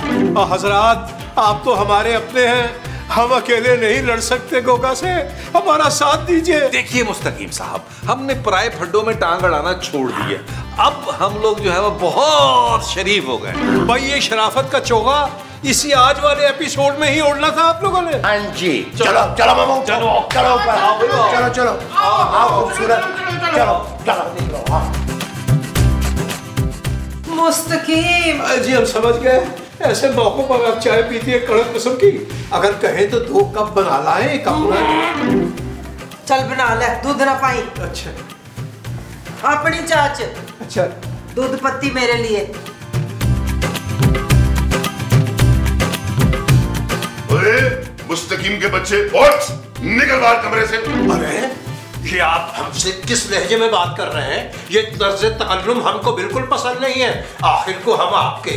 हजरात, आप तो हमारे अपने हैं, हम अकेले नहीं लड़ सकते गोगा से, हमारा साथ दीजिए। देखिए मुस्तकीम साहब, हमने पराये फड्डों में टांग अड़ाना छोड़ दिया, अब हम लोग जो है वो बहुत शरीफ हो गए। भाई ये शराफत का चोगा इसी आज वाले एपिसोड में ही ओढ़ना था आप लोगों ने। हाँ जी, चलो चलो मामा, चलो चलो ऊपर, चलो चलो, आओ खूबसूरत, चलो चलो। मुस्तकीम जी हम समझ गए, ऐसे मौकों पर आप चाय पीती है कड़क किस्म की, अगर कहें तो 2 कप बना लाएं, एक अपना। चल बना ले, दूध ना पाई। अच्छा अपनी चाच। अच्छा, दूध पत्ती मेरे लिए। अरे मुस्तकीम के बच्चे, उठ, निकल बाहर कमरे से। अरे ये आप हमसे किस लहजे में बात कर रहे हैं? ये तर्ज़े तकल्लुम हमको बिल्कुल पसंद नहीं है। आखिर को हम आपके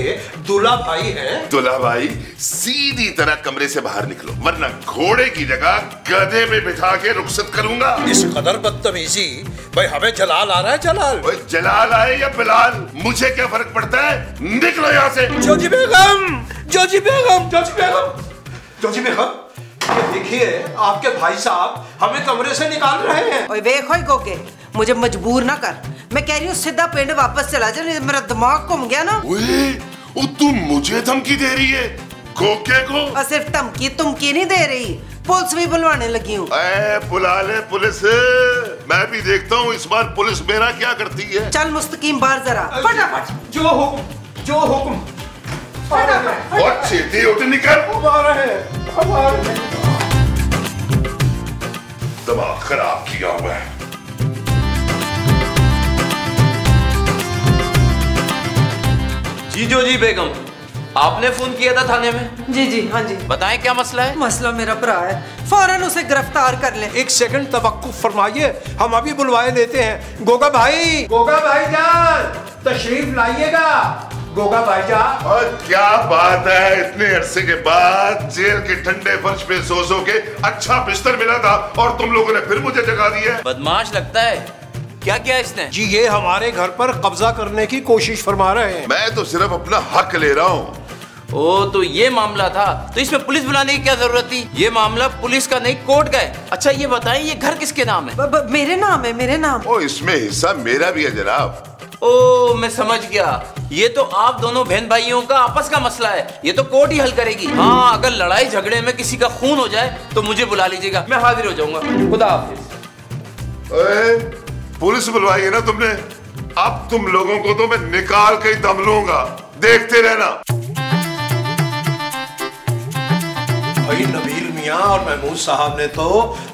दूल्हा भाई हैं। दूल्हा भाई, सीधी तरह कमरे से बाहर निकलो, वरना घोड़े की जगह गधे में बिठा के रुखसत करूंगा। इस कदर बदतमीजी, भाई हमें जलाल आ रहा है, जलाल। जलाल आए या बिलाल, मुझे क्या फर्क पड़ता है, निकलो यहाँ से। जोजी बेगम, जोजी बेगम, जोजी बेगम, जोजी बेगम, ये देखिए आपके भाई साहब हमें कमरे से निकाल रहे हैं। ओए देखो गोगे, मुझे मजबूर ना कर, मैं कह रही हूँ सीधा पिंड वापस चला जा, मेरा दिमाग घूम गया ना। ओए, तुम मुझे धमकी दे रही है गोगे को? और सिर्फ धमकी नहीं दे रही, पुलिस भी बुलवाने लगी हूँ। बुला ले पुलिस, मैं भी देखता हूँ इस बार पुलिस मेरा क्या करती है। चल मुस्तकीम बाहर जरा, फटाफट। जो हुक्म। और छेती उठ निकल। हमारे दिमाग खराब किया हुआ है। जी जोजी बेगम, आपने फोन किया था थाने में? जी जी हाँ जी। बताएं क्या मसला है? मसला मेरा भरा है, फौरन उसे गिरफ्तार कर ले। एक सेकंड तवक्कुफ फरमाइए, हम अभी बुलवाए लेते हैं। गोगा भाई जान तशरीफ लाइएगा। गोगा भाईजान। और क्या बात है, इतने अरसे के बाद जेल के ठंडे फर्श पे सो के अच्छा बिस्तर मिला था और तुम लोगों ने फिर मुझे जगा दी है। बदमाश लगता है। क्या किया इसने? जी ये हमारे घर पर कब्जा करने की कोशिश फरमा रहे हैं। मैं तो सिर्फ अपना हक ले रहा हूँ। ओ तो ये मामला था, तो इसमें पुलिस बुलाने की क्या जरूरत थी? ये मामला पुलिस का नहीं, कोर्ट का है। अच्छा ये बताएं, ये घर किसके नाम है? मेरे नाम है, मेरे नाम। ओ इसमें हिस्सा मेरा भी है जनाब। ओ मैं समझ गया, ये तो आप दोनों बहन भाइयों का आपस का मसला है, ये तो कोर्ट ही हल करेगी। हाँ अगर लड़ाई झगड़े में किसी का खून हो जाए तो मुझे बुला लीजिएगा, मैं हाजिर हो जाऊंगा। खुदा हाफिज। पुलिस बुलवाई है ना तुमने, अब तुम लोगों को तो मैं निकाल के ही दम लूंगा, देखते रहना। भाई नबील मियाँ और महमूद साहब ने तो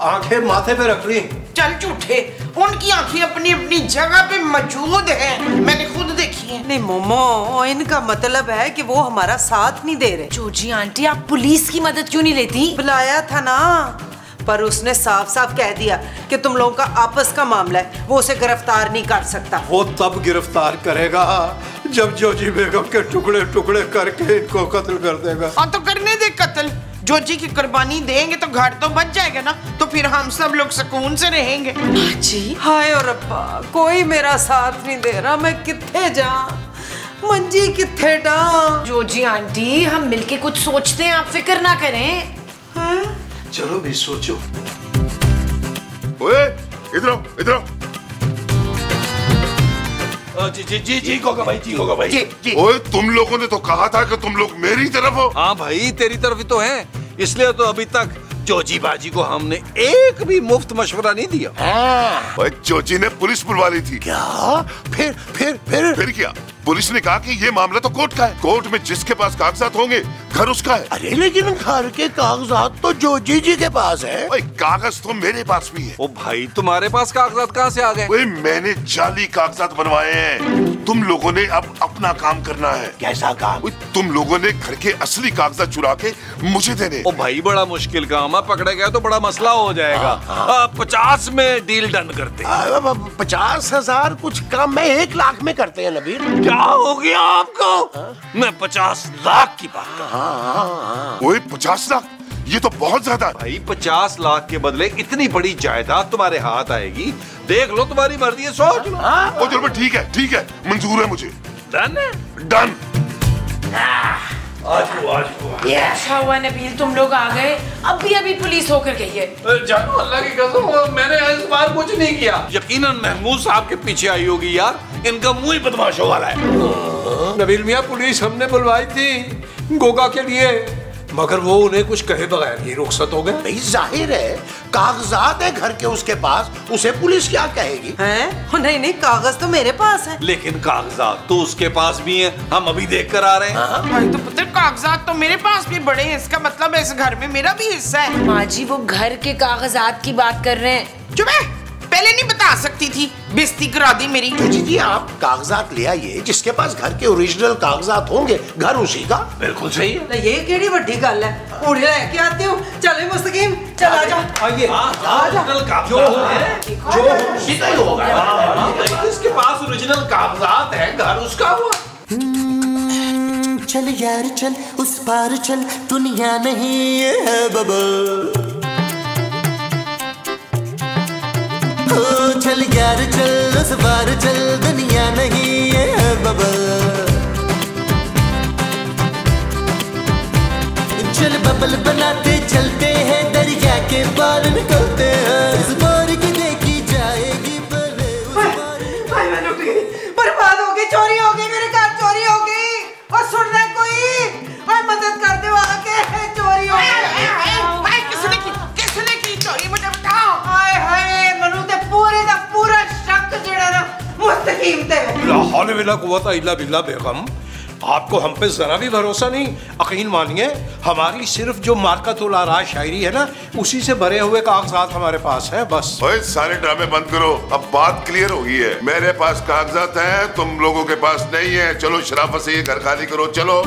आंखें माथे पे रख ली। चल झूठे, उनकी आंखें अपनी अपनी जगह पे मौजूद हैं, मैंने खुद देखी है। नहीं मोमो, इनका मतलब है कि वो हमारा साथ नहीं दे रहे। जोजी आंटी आप पुलिस की मदद क्यों नहीं लेती? बुलाया था ना, पर उसने साफ साफ कह दिया कि तुम लोगों का आपस का मामला है, वो उसे गिरफ्तार नहीं कर सकता। वो तब गिरफ्तार करेगा जब जोजी बेगम के टुकड़े टुकड़े करके इनको कत्ल कर देगा। हाँ तो करने दे कत्ल, जोजी की कुर्बानी देंगे तो घर तो बच जाएगा ना, तो फिर हम सब लोग सुकून से रहेंगे। जी हाय और रब्बा, कोई मेरा साथ नहीं दे रहा, मैं किथे जा, मंजी किथे डा। जोजी आंटी हम मिलके कुछ सोचते हैं, आप फिक्र ना करें। हाँ? चलो भी सोचो। ओए इधर आओ, इधर आओ। जी गोगा भाई, जी गोगा भाई। ओए तुम लोगों ने तो कहा था कि तुम लोग मेरी तरफ हो। हाँ भाई तेरी तरफ ही तो हैं, इसलिए तो अभी तक जोजी बाजी को हमने एक भी मुफ्त मशवरा नहीं दिया। भाई जोजी ने पुलिस बुलवा ली थी। क्या? फिर क्या? पुलिस ने कहा कि ये मामला तो कोर्ट का है, कोर्ट में जिसके पास कागजात होंगे घर उसका है। अरे लेकिन घर के कागजात तो जोजी जी के पास है। भाई कागज तो मेरे पास भी है। ओ भाई तुम्हारे पास कागजात कहाँ से आ गए? भाई मैंने जाली कागजात बनवाए हैं, तुम लोगों ने अब अपना काम करना है। कैसा काम? तुम लोगों ने घर के असली कागजात चुरा के मुझे देने। ओ भाई बड़ा मुश्किल काम है, पकड़े गए तो बड़ा मसला हो जाएगा। 50 में डील डन करते। 50,000 कुछ कम में 1 लाख में करते हैं नबील। क्या हो गया आपको? मैं 50 लाख की बात कर रहा हूँ। ओए 50 लाख, ये तो बहुत ज्यादा है। भाई 50 लाख के बदले इतनी बड़ी जायदाद तुम्हारे हाथ आएगी, देख लो तुम्हारी मर्जी है, सोच लो। ओ चलो ठीक है, मंजूर है मुझे। डन है? डन। आज को अच्छा हुआ नबील तुम लोग आ गए, अभी पुलिस होकर गई है। जानो अल्लाह की कसम मैंने इस बार कुछ नहीं किया। यकीनन महमूद साहब के पीछे आई होगी यार, इनका मुंह ही बदमाशों वाला है। नबील मियाँ पुलिस हमने बुलवाई थी गोगा के लिए, मगर वो उन्हें कुछ कहे बगैर ही रुखसत हो गए। नहीं जाहिर है, कागजात है घर के उसके पास, उसे पुलिस क्या कहेगी? हैं? नहीं कागज तो मेरे पास है। लेकिन कागजात तो उसके पास भी हैं, हम अभी देख कर आ रहे हैं। भाई तो पता कागजात तो मेरे पास भी बड़े हैं, इसका मतलब इस घर में मेरा भी हिस्सा है। माँ जी वो घर के कागजात की बात कर रहे हैं। चुप है, पहले नहीं बता सकती थी, बेइज्जती करा दी मेरी। जी आप कागजात ले आइए, जिसके पास घर के ओरिजिनल कागजात होंगे घर उसी का। बिल्कुल सही है। ये केड़ी वड्डी गल है, उड़े लेके आते हो। चले मुस्तकीम चल आ जा। आइए जिसके पास ओरिजिनल कागजात है घर उसका हुआ। चल यार चल उस पार चल, दुनिया नहीं ये है बबल। चल यार चल उस पार चल, दुनिया नहीं ये है बबल। चल बबल बनाते चलते हैं, दरिया के पार निकलते हैं। इस बार की देखी जाएगी परे उस भाई मैं लुट गई, बर्बाद हो गई, चोरी हो गई, मेरे घर चोरी हो गई। और सुन रहे कोई, भाई मदद कर दो आके, चोरी हो गई। भाई किसने की चोरी, मुझे बताओ। हाय हाय मनु ते पूरा शक जेड़ा ना मुस्तकीम ते। ला हौल वला कुव्वत इल्ला बिल्ला बेगम, आपको हम पे जरा भी भरोसा नहीं। यकीन मानिए, हमारी सिर्फ जो मार्कत उल आराज शायरी है ना, उसी से भरे हुए कागजात हमारे पास है बस। ओए सारे ड्रामे बंद करो, अब बात क्लियर हो गई है। मेरे पास कागजात हैं, तुम लोगों के पास नहीं है। चलो शराफत से ये घर खाली करो, चलो।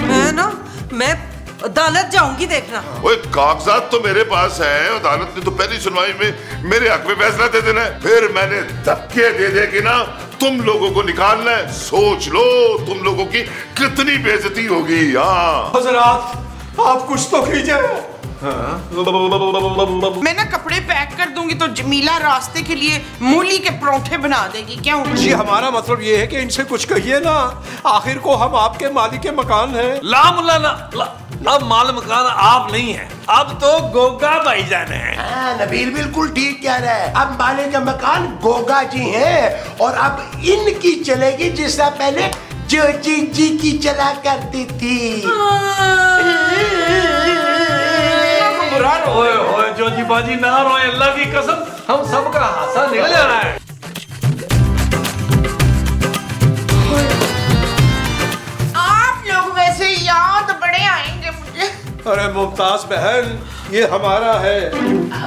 मैं अदालत जाऊंगी, देखना। ओए कागजात तो मेरे पास है, अदालत ने तो पहली सुनवाई में मेरे हक में फैसला दे देना है। फिर मैंने धक्के दे दे के ना तुम लोगों को निकालना है। सोच लो तुम लोगों की कितनी बेइज्जती होगी। हाँ हजरात, आप कुछ तो कीजिए। मैं ना कपड़े पैक कर दूंगी तो जमीला रास्ते के लिए मूली के परोठे बना देगी। क्यों जी, हमारा मतलब ये है कि इनसे कुछ कहिए ना, आखिर को हम आपके मालिक के मकान हैं। ला मुल्ला ला, अब माल मकान आप नहीं है, अब तो गोगा भाईजान है। हाँ, नबील बिल्कुल ठीक कह रहा है। अब मालिक का मकान गोगा जी हैं और अब इनकी चलेगी जिससे पहले जोजी जी की चला करती थी। ओए ओए जोजी बाजी ना रोए, अल्लाह की कसम हम सबका हासा निकल जाना है। आप लोग वैसे याद बड़े आएंगे मुझे। अरे मुमताज बहन, ये हमारा है।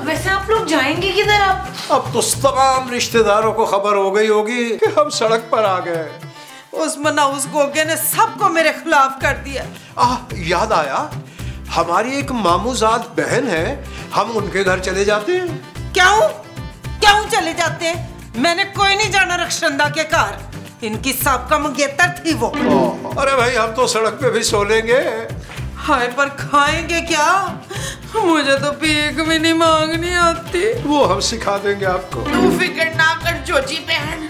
वैसे आप लोग जाएंगे किधर? अब तो तमाम रिश्तेदारों को खबर हो गई होगी कि हम सड़क पर आ गए। उस मनाउस गोगे ने सबको मेरे खिलाफ कर दिया। याद आया, हमारी एक मामूजाद बहन है, हम उनके घर चले जाते हैं। क्यों चले जाते हैं? मैंने कोई नहीं जाना रक्षंदा के घर। इनकी सबका मंगेतर थी वो। अरे भाई, हम तो सड़क पे भी सो लेंगे। हाय, पर खाएंगे क्या? मुझे तो भीख भी नहीं मांगनी आती। वो हम सिखा देंगे आपको। तू फिक्र ना कर जोजी बहन,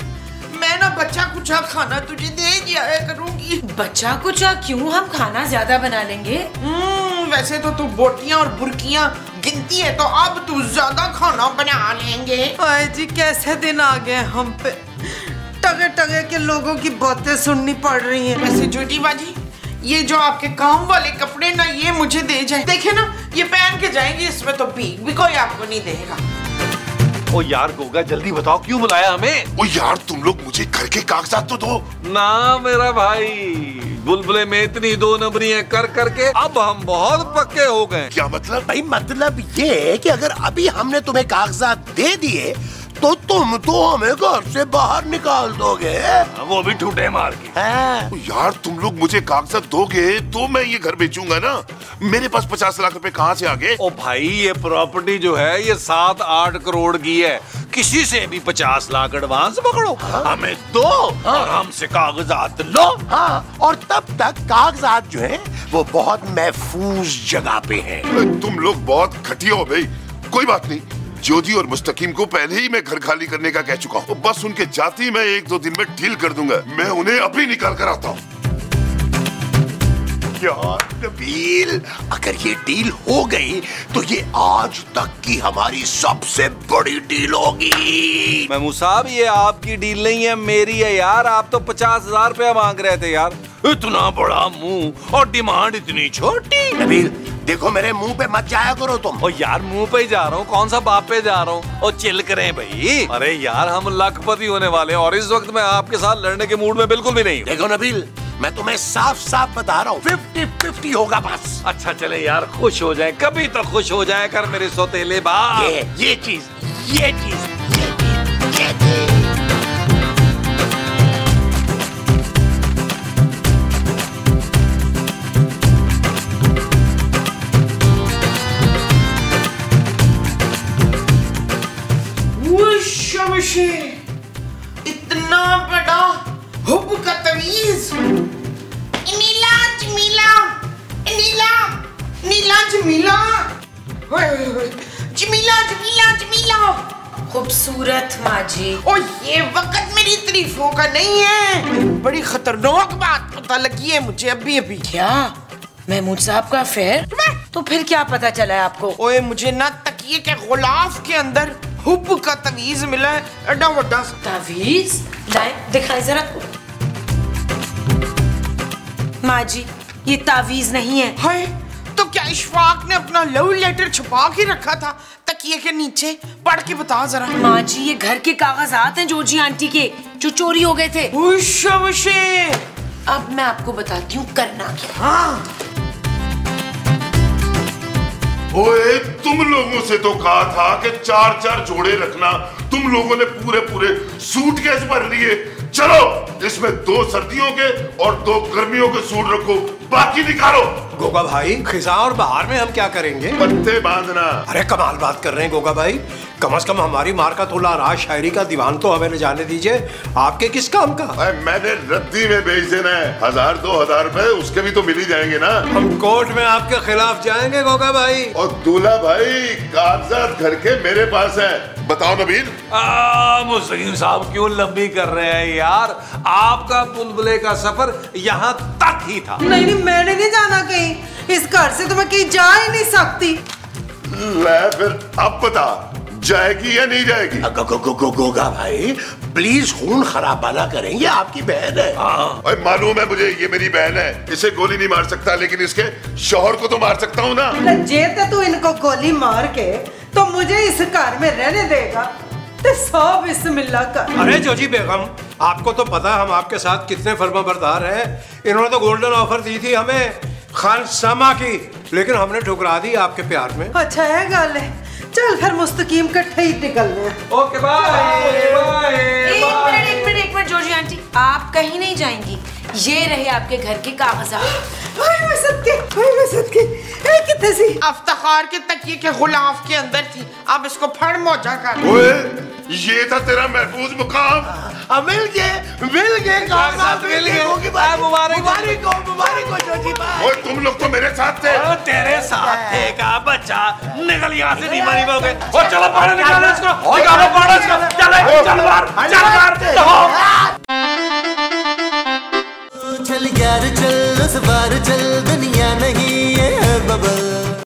मैं ना बच्चा कुछ खाना तुझे दे दिया करूंगी। बच्चा कुछ क्यों? हम खाना ज्यादा बना लेंगे। वैसे तो तू बोटियां और बुर्कियां गिनती है, तो अब तू ज्यादा खाना बना लेंगे। हाय जी, कैसे दिन आ गए हम पे। टगे टगे के लोगों की बातें सुननी पड़ रही हैं। वैसे जोटी बाजी, ये जो आपके काम वाले कपड़े ना, ये मुझे दे जाए। देखे ना, ये पहन के जाएंगे, इसमें तो भीख भी कोई आपको नहीं देगा। ओ यार गोगा, जल्दी बताओ क्यों बुलाया हमें? ओ यार, तुम लोग मुझे घर के कागजात तो दो ना मेरा भाई। बुलबुले में इतनी दो नंबरियां कर करके अब हम बहुत पक्के हो गए। क्या मतलब? भाई मतलब ये कि अगर अभी हमने तुम्हें कागजात दे दिए तो तुम तो हमें घर से बाहर निकाल दोगे। वो भी ठूठे मार के। यार तुम लोग मुझे कागजात दोगे तो मैं ये घर बेचूंगा ना। मेरे पास 50 लाख रुपए कहाँ से आ गए? ओ भाई, ये प्रॉपर्टी जो है ये 7-8 करोड़ की है। किसी से भी 50 लाख एडवांस पकड़ो, हमें दो और हमसे कागजात लो। हाँ, और तब तक कागजात जो है वो बहुत महफूज जगह पे है। तुम लोग बहुत घटिया हो भाई। कोई बात नहीं, ज्योति और मुस्तकीम को पहले ही मैं घर खाली करने का कह चुका हूँ। बस उनके जाति मैं 1-2 दिन में डील कर दूंगा। मैं उन्हें अभी निकाल कर आता हूँ। यार नबील, अगर ये डील हो गई तो ये आज तक की हमारी सबसे बड़ी डील होगी। महमूद साहब, ये आपकी डील नहीं है, मेरी है यार। आप तो 50,000 रुपया मांग रहे थे यार। इतना बड़ा मुंह और डिमांड इतनी छोटी। नबील देखो, मेरे मुंह पे मत जाया करो तुम। ओ यार, मुंह पे ही जा रहा हूँ, कौन सा बाप पे जा रहा हूँ। और चिल करें भाई। अरे यार, हम लखपति होने वाले हैं और इस वक्त मैं आपके साथ लड़ने के मूड में बिल्कुल भी नहीं। देखो नबील, मैं तुम्हें साफ साफ बता रहा हूँ, 50-50 होगा बस। अच्छा चले यार, खुश हो जाए, कभी तो खुश हो जाए कर मेरे सौतेले बाप। ये चीज इतना बड़ा हुब का तवीज। नीला जमीला, नीला नीला जमीला, जमीला जमीला जमीला। खूबसूरत माँ जी। ओ ये वक्त मेरी तारीफों का नहीं है, बड़ी खतरनाक बात पता लगी है मुझे अभी अभी। क्या महमूद साहब का अफेयर? तो फिर क्या पता चला है आपको? ओए मुझे ना तकिए के गुलाफ के अंदर हुब का तवीज मिला है, एडा वड्डा तवीज। लाए दिखाए जरा। माँ जी, ये तावीज नहीं है। हाय, तो क्या इशफाक ने अपना लव लेटर छुपा के रखा था तकिए के नीचे? पढ़ के बता जरा। माँ जी, ये घर के कागजात हैं जोजी आंटी के, जो चोरी हो गए थे। अब मैं आपको बताती हूँ करना क्या। हाँ। ओए, तुम लोगों से तो कहा था कि 4-4 जोड़े रखना। तुम लोगों ने पूरे पूरे सूटकेस भर लिए। चलो, इसमें 2 सर्दियों के और 2 गर्मियों के सूट रखो, बाकी निकालो। गोगा भाई, खिजा और बहार में हम क्या करेंगे? पत्ते बांधना। अरे कमाल बात कर रहे हैं गोगा भाई, कम से कम हमारी मार का थोड़ा राज शायरी का दीवान तो हमें जाने दीजिए। आपके किस काम का? मैंने रद्दी में बेच देना है। 1000-2000 रुपए उसके भी तो मिल ही जाएंगे ना। हम कोर्ट में आपके खिलाफ जाएंगे गोगा भाई। और दूल्हा भाई, कागजात घर के मेरे पास है। बताओ नबील। मुस्लिम साहब क्यों लंबी कर रहे हैं यार? आपका बुलबुले का सफर यहाँ तक ही था। नहीं, मैंने नहीं जाना कहीं। इस घर से तो मैं कहीं जा ही नहीं सकती। ले फिर अब बता, जाएगी या नहीं जाएगी? गोगा भाई प्लीज खून खराबा ना करें, ये आपकी बहन है। हाँ। मालूम है मुझे, ये मेरी बहन है। इसे गोली नहीं मार सकता, लेकिन इसके शौहर को तो मार सकता हूँ ना। जेते तू इनको गोली मार के तो मुझे इस घर में रहने देगा तो सब बिस्मिल्लाह कर। अरे जोजी बेगम, आपको तो पता हम आपके साथ कितने फर्माबरदार हैं। इन्होंने तो गोल्डन ऑफर दी थी हमें खानसामा की, लेकिन हमने ठुकरा दी आपके प्यार में। अच्छा है गल है। चल फिर मुस्तकीम कट्ठे ही निकलने हैं। Okay bye. एक मिनट जोजी आंटी, आप कहीं नहीं जाएंगी। ये रहे आपके घर के कागजात। कितने सी अफ्तार के तकिए के गुलाफ के अंदर थी, अब इसको फड़ मोजा कर। ओए, ये था तेरा महफूज मुकाम। मिल गए कागजात मिल गए। मुबारक हो जोजी भाई। ओए, तुम लोग तो मेरे साथ थे। तेरे साथ थे का बच्चा, निकल यहाँ से, नहीं मारी बोगे। और चलो बाहर निकालो इसको, निकालो बाहर इसको। चल बाहर। चल यार चल, उस बार चल दुनिया